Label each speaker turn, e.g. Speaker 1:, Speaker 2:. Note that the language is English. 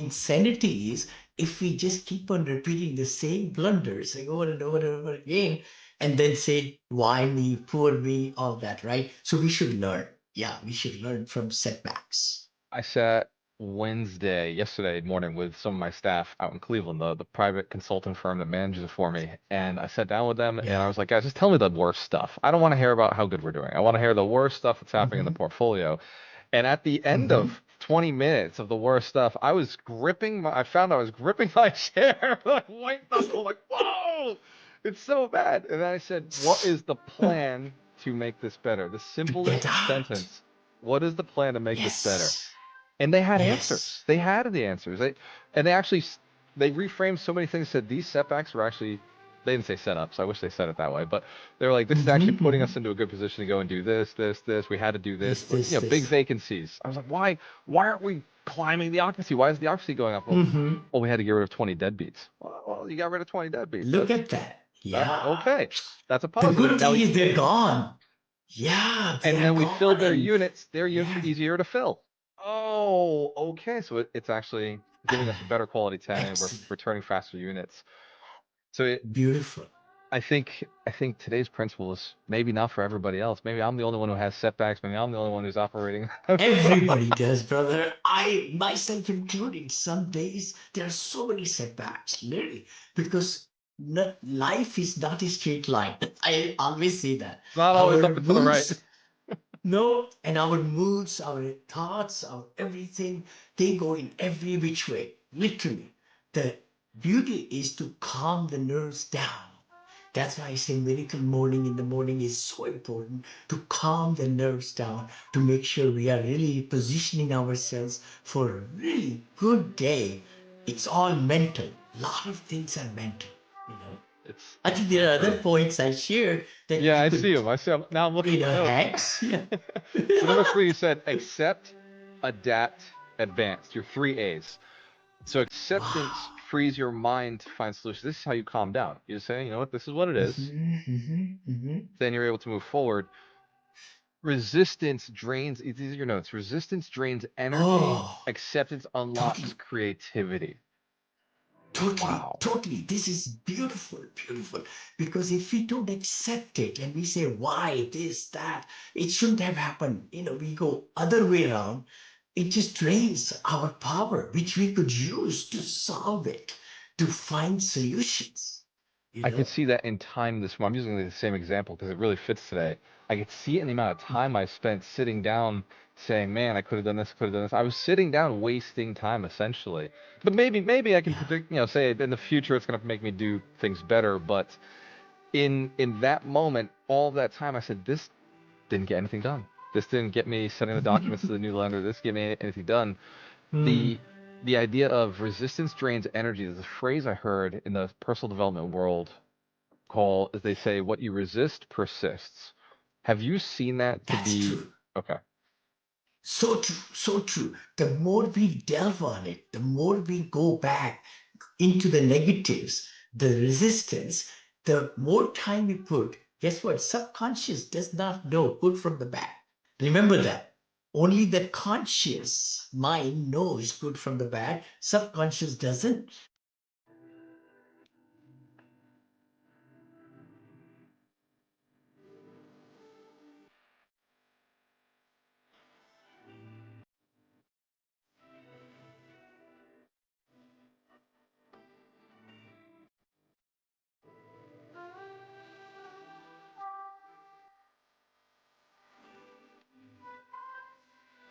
Speaker 1: insanity is if we just keep on repeating the same blunders like over and over and over again, and then say, why me, poor me, all that, right? So we should learn. Yeah, we should learn from setbacks.
Speaker 2: I sat yesterday morning with some of my staff out in Cleveland, the private consulting firm that manages it for me. And I sat down with them and I
Speaker 1: Yeah.
Speaker 2: was like, guys, just tell me the worst stuff. I don't want to hear about how good we're doing. I want to hear the worst stuff that's happening in the
Speaker 1: Hmm.
Speaker 2: portfolio. And at the end
Speaker 1: Hmm.
Speaker 2: of 20 minutes of the worst stuff, I found I was gripping my chair, like white knuckle, like, whoa, it's so bad. And then I said, what is the plan to make this better? The
Speaker 1: To get
Speaker 2: simplest
Speaker 1: out.
Speaker 2: sentence. What is the plan to make this better?
Speaker 1: Yes.
Speaker 2: And they had
Speaker 1: Yes.
Speaker 2: answers. They had the answers. And they actually they reframed so many things. Said these setbacks were actually they didn't say setups. I wish they said it that way, but they were like, this is actually
Speaker 1: Hmm.
Speaker 2: putting
Speaker 1: Hmm.
Speaker 2: us into a good position to go and do this, this, this. We had to do this.
Speaker 1: This,
Speaker 2: But
Speaker 1: this,
Speaker 2: big
Speaker 1: this.
Speaker 2: vacancies. I was like, why aren't we climbing the occupancy? Why is the occupancy going up?
Speaker 1: Hmm.
Speaker 2: Well, we had to get rid of 20 deadbeats. Well, you got rid of 20 deadbeats.
Speaker 1: Look at that.
Speaker 2: That
Speaker 1: Yeah.
Speaker 2: okay. That's a
Speaker 1: The
Speaker 2: positive.
Speaker 1: good
Speaker 2: Now
Speaker 1: thing
Speaker 2: we
Speaker 1: is they're gone. Yeah, they
Speaker 2: and
Speaker 1: are
Speaker 2: then we
Speaker 1: gone.
Speaker 2: filled their
Speaker 1: And
Speaker 2: units. Their units were
Speaker 1: yeah,
Speaker 2: easier to fill. Oh, okay. So it's actually giving us a better quality tenant. We're
Speaker 1: excellent.
Speaker 2: returning faster units. So
Speaker 1: Beautiful.
Speaker 2: I think today's principle is maybe not for everybody else. Maybe I'm the only one who has setbacks. Maybe I'm the only one who's operating.
Speaker 1: Everybody does, brother. I myself included. Some days there are so many setbacks, literally, because life is not a straight line. I always say that.
Speaker 2: It's not always up
Speaker 1: Our
Speaker 2: and to the right.
Speaker 1: moods, no, and our moods, our thoughts, our everything, they go in every which way, literally. The beauty is to calm the nerves down. That's why I say miracle morning in the morning is so important to calm the nerves down, to make sure we are really positioning ourselves for a really good day. It's all mental. A lot of things are mental, you know. I
Speaker 2: It's
Speaker 1: think
Speaker 2: so
Speaker 1: there are other
Speaker 2: true.
Speaker 1: points I share that
Speaker 2: Yeah,
Speaker 1: we
Speaker 2: I see
Speaker 1: could,
Speaker 2: him. I see him. Now I'm looking at my notes.
Speaker 1: hacks. Yeah.
Speaker 2: So number three, you said accept, adapt, advance. Your three A's. So acceptance
Speaker 1: Wow.
Speaker 2: frees your mind to find solutions. This is how you calm down. You say, you know what, this is what it is.
Speaker 1: Hmm. Hmm. Hmm.
Speaker 2: Then you're able to move forward. Resistance drains, these are your notes. Resistance drains energy.
Speaker 1: Oh,
Speaker 2: Acceptance unlocks
Speaker 1: totally.
Speaker 2: creativity.
Speaker 1: Totally,
Speaker 2: Wow.
Speaker 1: totally. This is beautiful, beautiful. Because if we don't accept it and we say, why this, that, it shouldn't have happened, we go other way around, it just drains our power, which we could use to solve it, to find solutions, you
Speaker 2: I could
Speaker 1: know?
Speaker 2: see that in time this month. I'm using the same example because it really fits today. I could see it in the amount of time I spent sitting down saying, man, I could have done this, could have done this. I was sitting down wasting time essentially. But maybe I can
Speaker 1: Yeah.
Speaker 2: predict, say in the future it's going to make me do things better. But in that moment, all of that time, I said, this didn't get anything done. This didn't get me sending the documents to the new lender. This didn't get me anything done.
Speaker 1: Hmm.
Speaker 2: The idea of resistance drains energy is a phrase I heard in the personal development world call, as they say, what you resist persists. Have you seen that to
Speaker 1: That's
Speaker 2: be
Speaker 1: true.
Speaker 2: okay?
Speaker 1: So true, so true. The more we delve on it, the more we go back into the negatives, the resistance, the more time we put, guess what? Subconscious does not know good from the bad. Remember that. Only the conscious mind knows good from the bad. Subconscious doesn't.